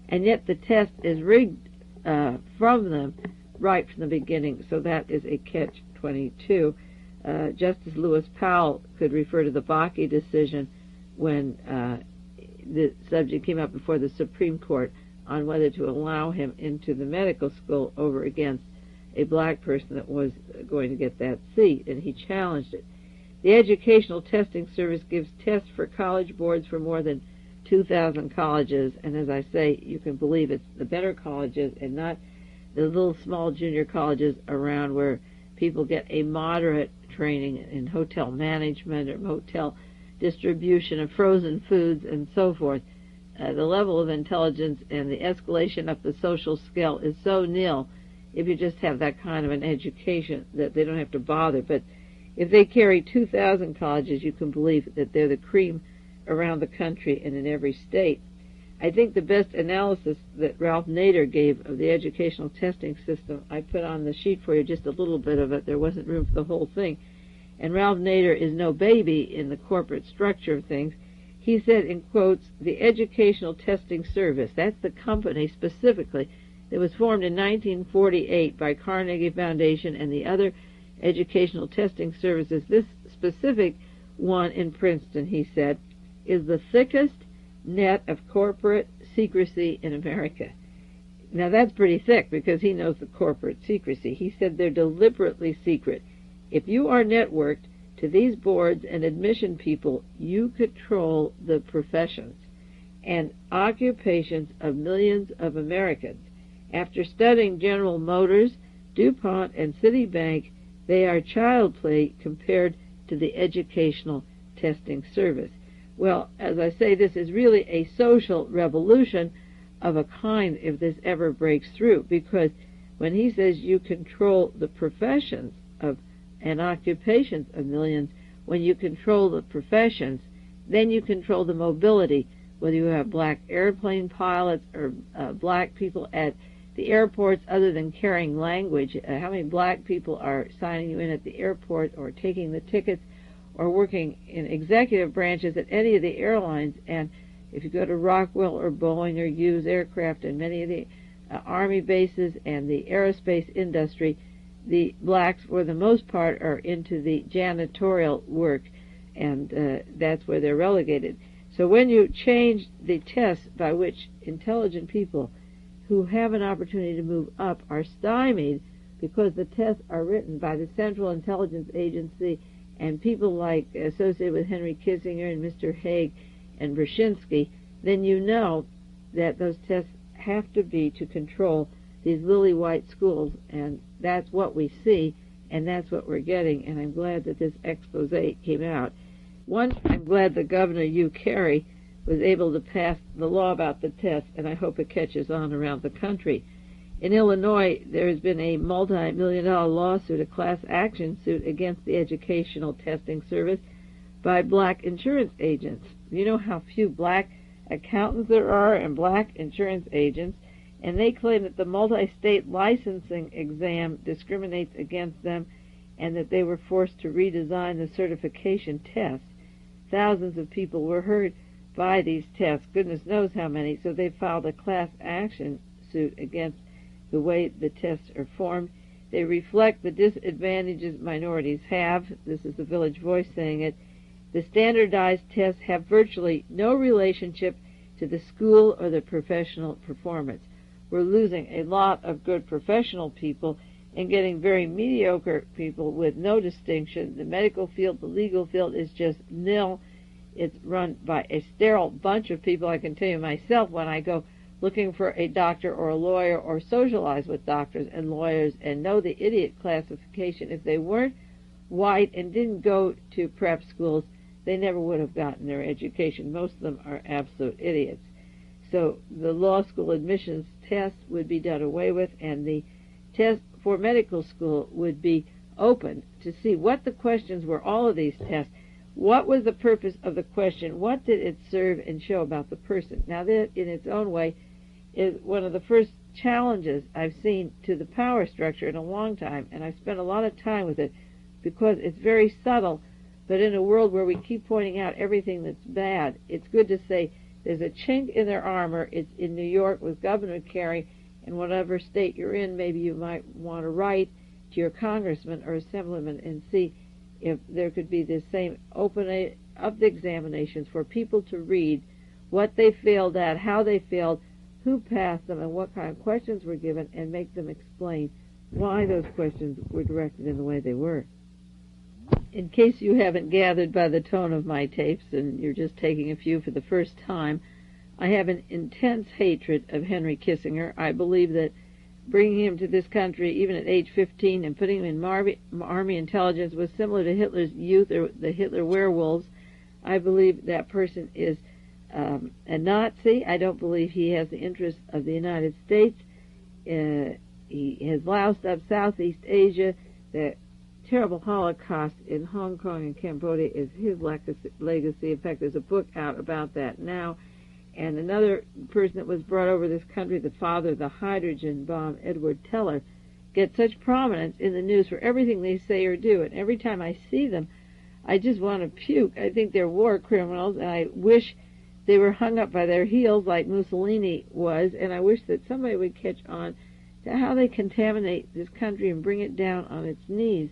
And yet the test is rigged from them right from the beginning, so that is a catch-22. Justice Lewis Powell could refer to the Bakke decision when the subject came up before the Supreme Court on whether to allow him into the medical school over against a black person that was going to get that seat, and he challenged it. The Educational Testing Service gives tests for college boards for more than 2,000 colleges, and as I say, you can believe it's the better colleges and not the little small junior colleges around where people get a moderate training in hotel management or motel distribution of frozen foods and so forth. The level of intelligence and the escalation up the social scale is so nil if you just have that kind of an education that they don't have to bother. But if they carry 2,000 colleges, you can believe that they're the cream around the country and in every state. I think the best analysis that Ralph Nader gave of the educational testing system, I put on the sheet for you just a little bit of it. There wasn't room for the whole thing. And Ralph Nader is no baby in the corporate structure of things. He said, in quotes, the Educational Testing Service, that's the company specifically that was formed in 1948 by Carnegie Foundation and the other educational testing services. This specific one in Princeton, he said, is the thickest net of corporate secrecy in America. Now that's pretty thick because he knows the corporate secrecy. He said they're deliberately secret. If you are networked, to these boards and admission people, you control the professions and occupations of millions of Americans. After studying General Motors, DuPont, and Citibank, they are child play compared to the Educational Testing Service. Well, as I say, this is really a social revolution of a kind if this ever breaks through, because when he says you control the professions of and occupations of millions, when you control the professions, then you control the mobility, whether you have black airplane pilots or black people at the airports other than carrying language. How many black people are signing you in at the airport or taking the tickets or working in executive branches at any of the airlines? And if you go to Rockefeller or Boeing or Hughes Aircraft and many of the Army bases and the aerospace industry, the blacks, for the most part, are into the janitorial work, and that's where they're relegated. So when you change the tests by which intelligent people who have an opportunity to move up are stymied because the tests are written by the Central Intelligence Agency and people like associated with Henry Kissinger and Mr. Haig and Brzezinski, then you know that those tests have to be to control these lily-white schools, and that's what we see, and that's what we're getting, and I'm glad that this expose came out. One, I'm glad that Governor Hugh Carey was able to pass the law about the test, and I hope it catches on around the country. In Illinois, there has been a multi-million-dollar lawsuit, a class action suit against the Educational Testing Service by black insurance agents. You know how few black accountants there are and black insurance agents, and they claim that the multi-state licensing exam discriminates against them and that they were forced to redesign the certification tests. Thousands of people were hurt by these tests, goodness knows how many, so they filed a class action suit against the way the tests are formed. They reflect the disadvantages minorities have. This is the Village Voice saying it. The standardized tests have virtually no relationship to the school or the professional performance. We're losing a lot of good professional people and getting very mediocre people with no distinction. The medical field, the legal field is just nil. It's run by a sterile bunch of people. I can tell you myself, when I go looking for a doctor or a lawyer or socialize with doctors and lawyers and know the idiot classification, if they weren't white and didn't go to prep schools, they never would have gotten their education. Most of them are absolute idiots. So the law school admissions test would be done away with, and the test for medical school would be open to see what the questions were, all of these tests. What was the purpose of the question? What did it serve and show about the person? Now, that in its own way is one of the first challenges I've seen to the power structure in a long time, and I've spent a lot of time with it because it's very subtle, but in a world where we keep pointing out everything that's bad, it's good to say there's a chink in their armor. It's in New York with Governor Carey, and whatever state you're in, maybe you might want to write to your congressman or assemblyman and see if there could be this same opening of the examinations for people to read what they failed at, how they failed, who passed them, and what kind of questions were given, and make them explain why those questions were directed in the way they were. In case you haven't gathered by the tone of my tapes and you're just taking a few for the first time, I have an intense hatred of Henry Kissinger. I believe that bringing him to this country, even at age 15, and putting him in Army intelligence was similar to Hitler's youth or the Hitler werewolves. I believe that person is a Nazi. I don't believe he has the interests of the United States. He has loused up Southeast Asia. The terrible Holocaust in Hong Kong and Cambodia is his legacy. In fact, there's a book out about that now. And another person that was brought over this country, the father of the hydrogen bomb, Edward Teller, gets such prominence in the news for everything they say or do. And every time I see them, I just want to puke. I think they're war criminals, and I wish they were hung up by their heels like Mussolini was, and I wish that somebody would catch on to how they contaminate this country and bring it down on its knees.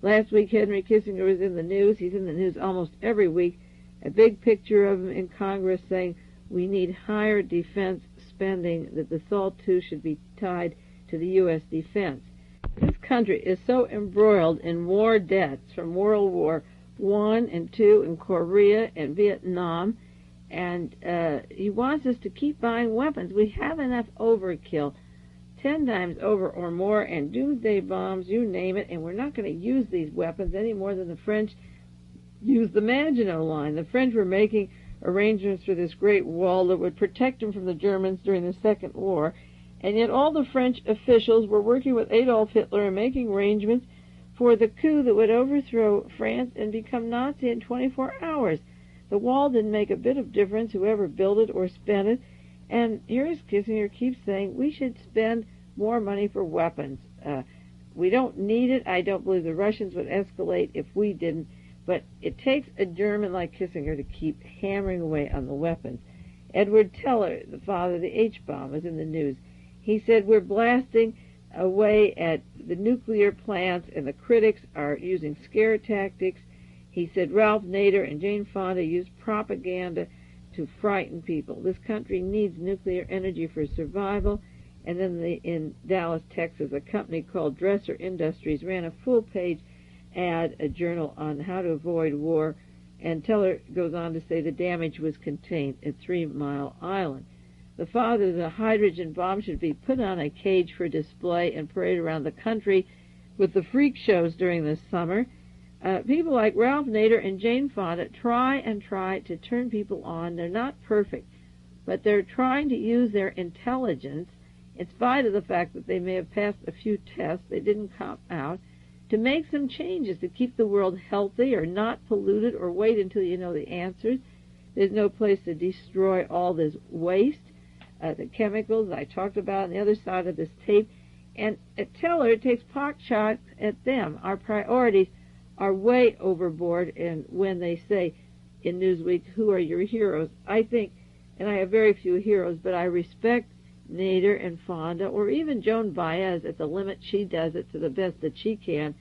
Last week, Henry Kissinger was in the news. He's in the news almost every week. A big picture of him in Congress saying we need higher defense spending, that the SALT II should be tied to the U.S. defense. This country is so embroiled in war debts from World War I and II in Korea and Vietnam, and he wants us to keep buying weapons. We have enough overkill, 10 times over or more, and doomsday bombs, you name it, and we're not going to use these weapons any more than the French used the Maginot Line. The French were making arrangements for this great wall that would protect them from the Germans during the Second War, and yet all the French officials were working with Adolf Hitler and making arrangements for the coup that would overthrow France and become Nazi in 24 hours. The wall didn't make a bit of difference, whoever built it or spent it, and here's Kissinger keeps saying we should spend more money for weapons. We don't need it. I don't believe the Russians would escalate if we didn't, but it takes a German like Kissinger to keep hammering away on the weapons. Edward Teller, the father of the H-bomb, was in the news. He said we're blasting away at the nuclear plants and the critics are using scare tactics. He said Ralph Nader and Jane Fonda used propaganda to frighten people. This country needs nuclear energy for survival. And then in Dallas, Texas, a company called Dresser Industries ran a full-page ad, a journal on how to avoid war. And Teller goes on to say the damage was contained at 3 Mile Island. The father of the hydrogen bomb should be put on a cage for display and parade around the country with the freak shows during the summer. People like Ralph Nader and Jane Fonda try to turn people on. They're not perfect, but they're trying to use their intelligence, in spite of the fact that they may have passed a few tests, they didn't come out, to make some changes to keep the world healthy or not polluted, or wait until you know the answers. There's no place to destroy all this waste. The chemicals I talked about on the other side of this tape. And Teller takes pot shots at them. Our priorities are way overboard, and when they say in Newsweek, who are your heroes, I think, and I have very few heroes, but I respect Nader and Fonda, or even Joan Baez at the limit. She does it to the best that she can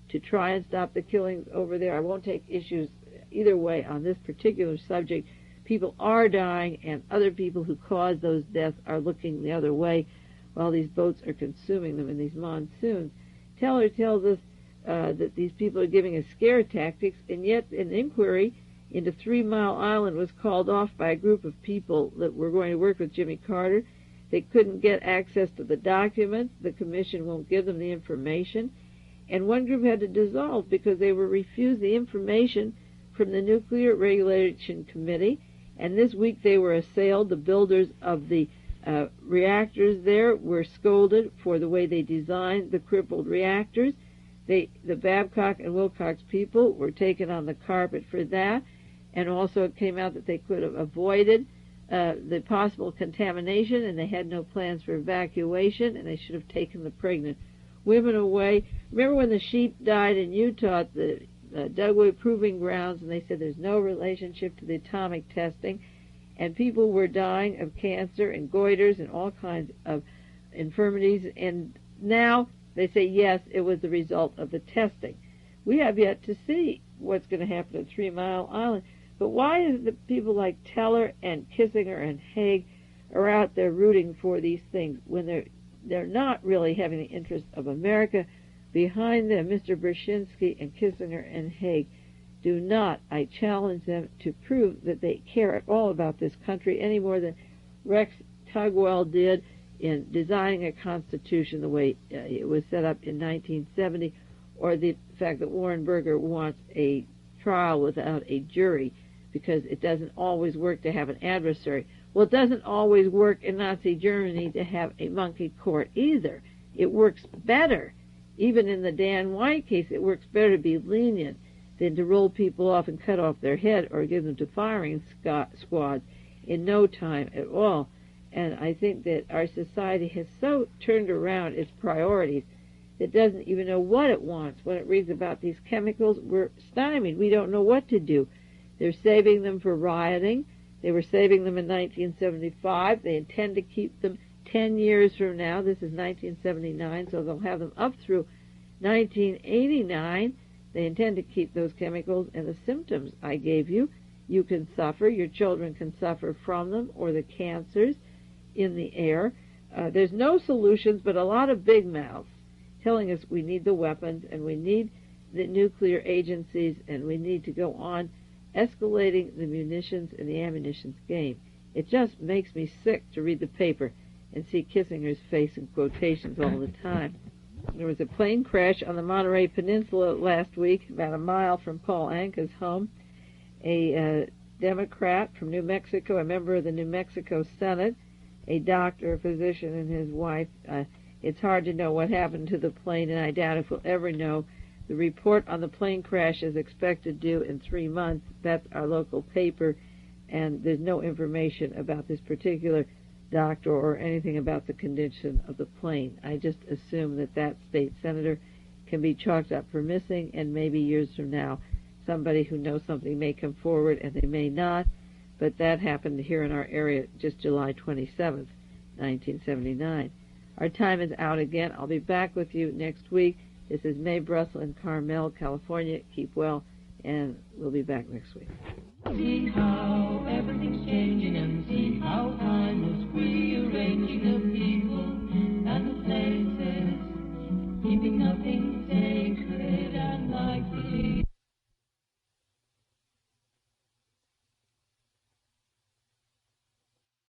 to try and stop the killings over there. I won't take issues either way on this particular subject. People are dying, and other people who caused those deaths are looking the other way while these boats are consuming them in these monsoons. Teller tells us that these people are giving us scare tactics, and yet an inquiry into 3 Mile Island was called off by a group of people that were going to work with Jimmy Carter. They couldn't get access to the documents. The commission won't give them the information. And one group had to dissolve because they were refused the information from the Nuclear Regulation Committee. And this week they were assailed. The builders of the reactors there were scolded for the way they designed the crippled reactors. The Babcock and Wilcox people were taken on the carpet for that. And also it came out that they could have avoided the possible contamination, and they had no plans for evacuation, and they should have taken the pregnant women away. Remember when the sheep died in Utah at the Tugwell Proving Grounds, and they said there's no relationship to the atomic testing, and people were dying of cancer and goiters and all kinds of infirmities, and now they say, yes, it was the result of the testing. We have yet to see what's going to happen at 3 Mile Island. But why is it that people like Teller and Kissinger and Haig are out there rooting for these things when they're not really having the interest of America behind them? Mr. Brzezinski and Kissinger and Haig do not. I challenge them to prove that they care at all about this country any more than Rex Tugwell did in designing a constitution the way it was set up in 1970, or the fact that Warren Burger wants a trial without a jury, because it doesn't always work to have an adversary. Well, it doesn't always work in Nazi Germany to have a monkey court either. It works better. Even in the Dan White case, it works better to be lenient than to roll people off and cut off their head or give them to firing squads in no time at all. And I think that our society has so turned around its priorities that it doesn't even know what it wants. When it reads about these chemicals, we're stymied. We don't know what to do. They're saving them for rioting. They were saving them in 1975. They intend to keep them 10 years from now. This is 1979, so they'll have them up through 1989. They intend to keep those chemicals, and the symptoms I gave you, you can suffer. Your children can suffer from them, or the cancers in the air. There's no solutions, but a lot of big mouths telling us we need the weapons and we need the nuclear agencies, and we need to go on escalating the munitions and the ammunitions game. It just makes me sick to read the paper and see Kissinger's face in quotations all the time. There was a plane crash on the Monterey Peninsula last week, about a mile from Paul Anka's home. A Democrat from New Mexico, a member of the New Mexico Senate, a doctor, a physician, and his wife. It's hard to know what happened to the plane, and I doubt if we'll ever know. The report on the plane crash is expected due in 3 months. That's our local paper, and there's no information about this particular doctor or anything about the condition of the plane. I just assume that that state senator can be chalked up for missing, and maybe years from now somebody who knows something may come forward, and they may not. But that happened here in our area just July 27th, 1979. Our time is out again. I'll be back with you next week. This is Mae Brussell in Carmel, California. Keep well, and we'll be back next week. See how everything's changing and see